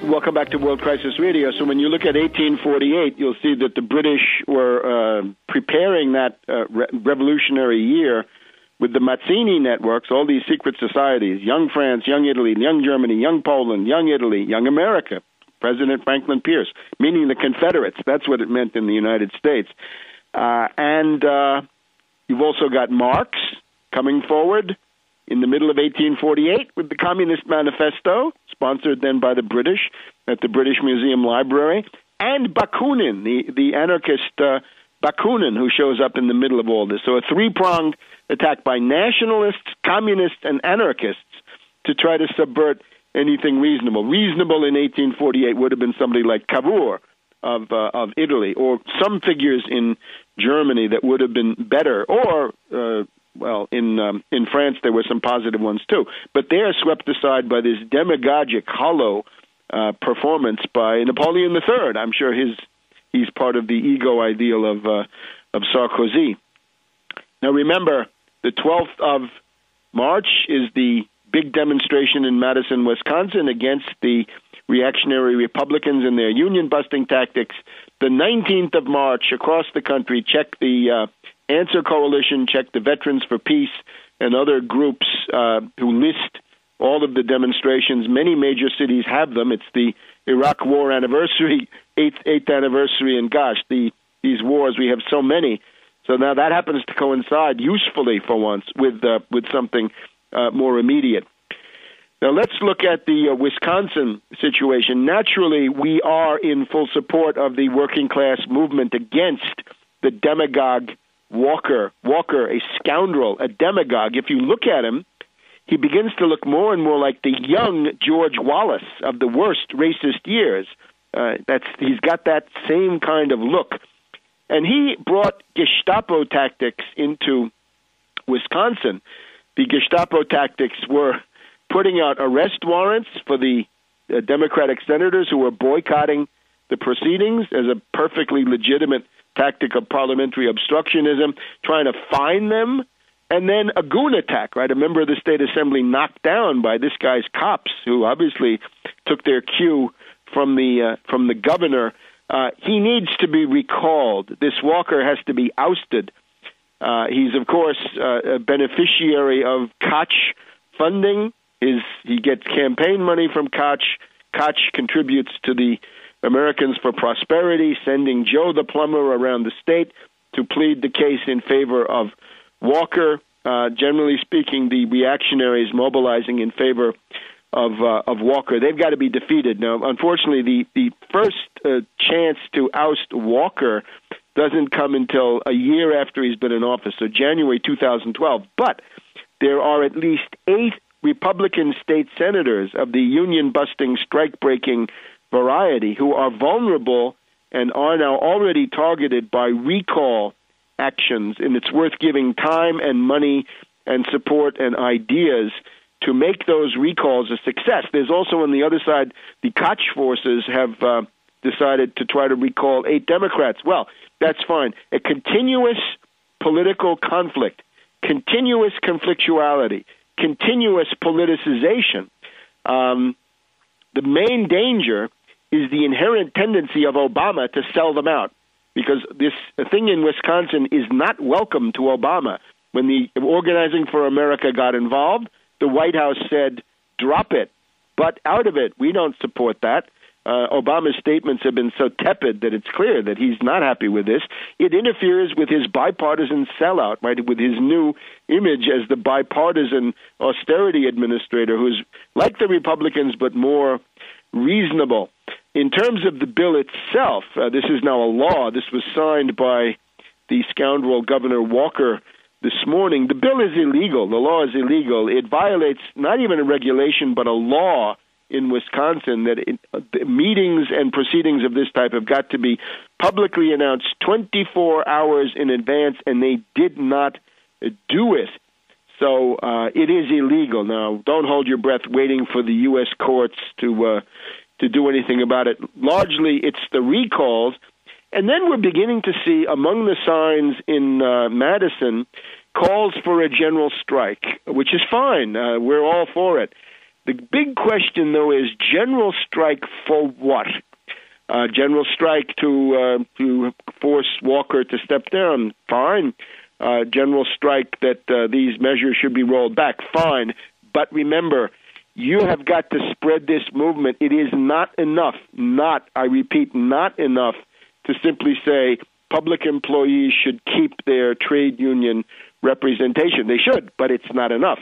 Welcome back to World Crisis Radio. So when you look at 1848, you'll see that the British were preparing that revolutionary year with the Mazzini networks, all these secret societies, Young France, Young Italy, Young Germany, Young Poland, Young Italy, Young America, President Franklin Pierce, meaning the Confederates. That's what it meant in the United States. And you've also got Marx coming forward in the middle of 1848 with the Communist Manifesto, sponsored then by the British at the British Museum Library, and Bakunin, the anarchist Bakunin, who shows up in the middle of all this. So a three-pronged attack by nationalists, communists, and anarchists to try to subvert anything reasonable. Reasonable in 1848 would have been somebody like Cavour of Italy, or some figures in Germany that would have been better, or well, in France there were some positive ones too, but they are swept aside by this demagogic, hollow performance by Napoleon III. I'm sure he's part of the ego ideal of Sarkozy. Now remember, the 12th of March is the big demonstration in Madison, Wisconsin, against the reactionary Republicans and their union-busting tactics. The 19th of March, across the country, check the Answer Coalition, check the Veterans for Peace, and other groups who list all of the demonstrations. Many major cities have them. It's the Iraq War anniversary, 8th anniversary, and gosh, these wars, we have so many. So now that happens to coincide usefully for once with something more immediate. Now let's look at the Wisconsin situation. Naturally, we are in full support of the working class movement against the demagogue Walker, a scoundrel, a demagogue. If you look at him, he begins to look more and more like the young George Wallace of the worst racist years. He's got that same kind of look. And he brought Gestapo tactics into Wisconsin. The Gestapo tactics were putting out arrest warrants for the Democratic senators who were boycotting the proceedings as a perfectly legitimate tactic of parliamentary obstructionism, trying to fine them, and then a goon attack, right? A member of the state assembly knocked down by this guy's cops, who obviously took their cue from the governor. He needs to be recalled. This Walker has to be ousted. He's, of course, a beneficiary of Koch funding. He gets campaign money from Koch. Koch contributes to the Americans for Prosperity, sending Joe the plumber around the state to plead the case in favor of Walker. Generally speaking, the reactionaries mobilizing in favor of Walker, they've got to be defeated. Now, unfortunately, the first chance to oust Walker doesn't come until a year after he's been in office, so January 2012. But there are at least 8 Republican state senators of the union-busting, strike-breaking variety who are vulnerable and are now already targeted by recall actions, and it's worth giving time and money and support and ideas to make those recalls a success. There's also on the other side, the Koch forces have decided to try to recall 8 Democrats. Well, that's fine. A continuous political conflict, continuous conflictuality, continuous politicization. The main danger is the inherent tendency of Obama to sell them out, because this thing in Wisconsin is not welcome to Obama. When the Organizing for America got involved, the White House said, drop it, but out of it. We don't support that. Obama's statements have been so tepid that it's clear that he's not happy with this. It interferes with his bipartisan sellout, right, with his new image as the bipartisan austerity administrator who's like the Republicans but more reasonable. In terms of the bill itself, this is now a law. This was signed by the scoundrel Governor Walker this morning. The bill is illegal. The law is illegal. It violates not even a regulation but a law in Wisconsin that meetings and proceedings of this type have got to be publicly announced 24 hours in advance, and they did not do it. So it is illegal. Now, don't hold your breath waiting for the U.S. courts to do anything about it. Largely, it's the recalls. And then we're beginning to see among the signs in Madison calls for a general strike, which is fine. We're all for it. The big question, though, is general strike for what? General strike to force Walker to step down, fine. General strike that these measures should be rolled back, fine. But remember, you have got to spread this movement. It is not enough, I repeat, not enough to simply say public employees should keep their trade union representation. They should, but it's not enough.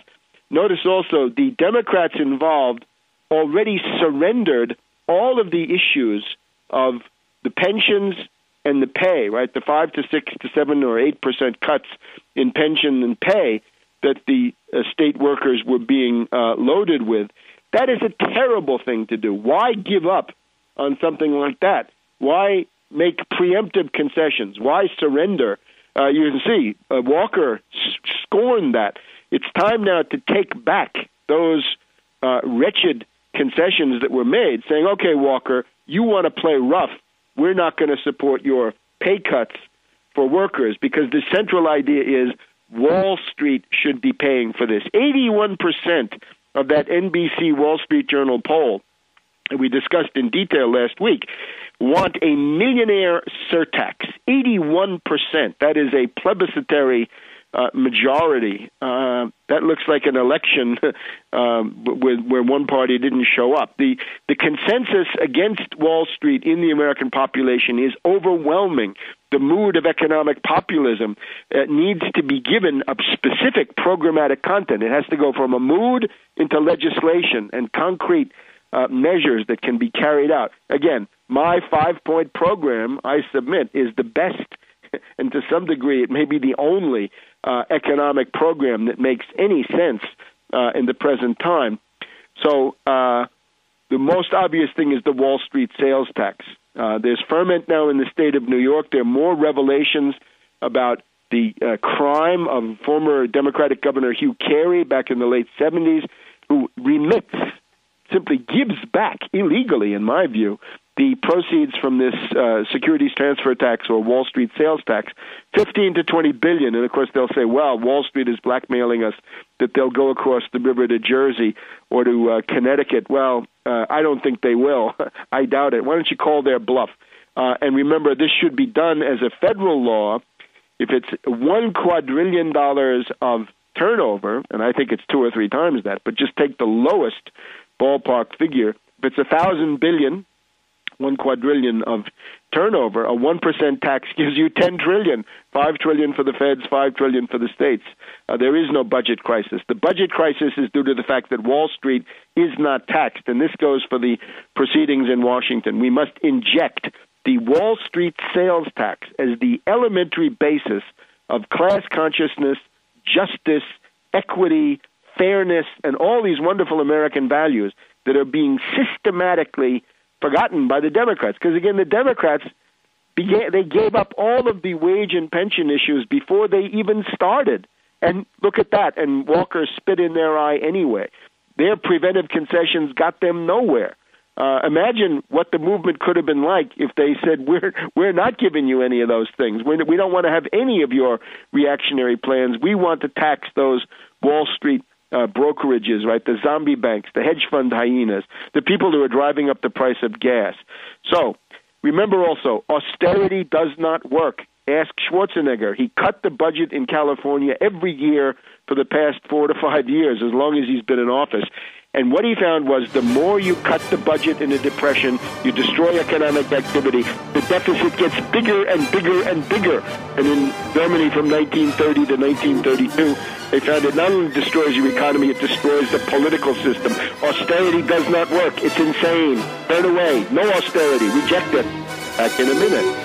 Notice also the Democrats involved already surrendered all of the issues of the pensions and the pay, right? The 5 to 6 to 7 or 8% cuts in pension and pay that the state workers were being loaded with. That is a terrible thing to do. Why give up on something like that? Why make preemptive concessions? Why surrender? You can see Walker scorned that. It's time now to take back those wretched concessions that were made, saying, okay, Walker, you want to play rough. We're not going to support your pay cuts for workers, because the central idea is Wall Street should be paying for this. 81% of that NBC Wall Street Journal poll that we discussed in detail last week want a millionaire surtax. 81%. That is a plebiscitary majority. That looks like an election where one party didn't show up. The consensus against Wall Street in the American population is overwhelming. The mood of economic populism needs to be given a specific programmatic content. It has to go from a mood into legislation and concrete measures that can be carried out. Again, my 5-point program I submit is the best, and to some degree it may be the only economic program that makes any sense in the present time. So the most obvious thing is the Wall Street sales tax. There's ferment now in the state of New York. There are more revelations about the crime of former Democratic Governor Hugh Carey back in the late 70s, who remits, simply gives back illegally, in my view, the proceeds from this securities transfer tax or Wall Street sales tax, 15 to 20 billion. And of course they'll say, well, Wall Street is blackmailing us that they'll go across the river to Jersey or to Connecticut. Well, I don't think they will. I doubt it. Why don't you call their bluff? And remember, this should be done as a federal law. If it's $1 quadrillion of turnover, and I think it's 2 or 3 times that, but just take the lowest ballpark figure. If it's 1,000 billion, 1 quadrillion of turnover, a 1% tax gives you 10 trillion, 5 trillion for the feds, 5 trillion for the states. There is no budget crisis. The budget crisis is due to the fact that Wall Street is not taxed, and this goes for the proceedings in Washington. We must inject the Wall Street sales tax as the elementary basis of class consciousness, justice, equity, fairness, and all these wonderful American values that are being systematically forgotten by the Democrats. Because, again, the Democrats, they gave up all of the wage and pension issues before they even started. And look at that, and Walker spit in their eye anyway. Their preventive concessions got them nowhere. Imagine what the movement could have been like if they said, we're not giving you any of those things. We don't want to have any of your reactionary plans. We want to tax those Wall Street brokerages, right? The zombie banks, the hedge fund hyenas, the people who are driving up the price of gas. So remember also, austerity does not work. Ask Schwarzenegger. He cut the budget in California every year for the past 4 to 5 years, as long as he's been in office. And what he found was the more you cut the budget in a depression, you destroy economic activity, the deficit gets bigger and bigger and bigger. And in Germany from 1930 to 1932, they found it not only destroys your economy, it destroys the political system. Austerity does not work. It's insane. Turn away. No austerity. Reject it. Back in a minute.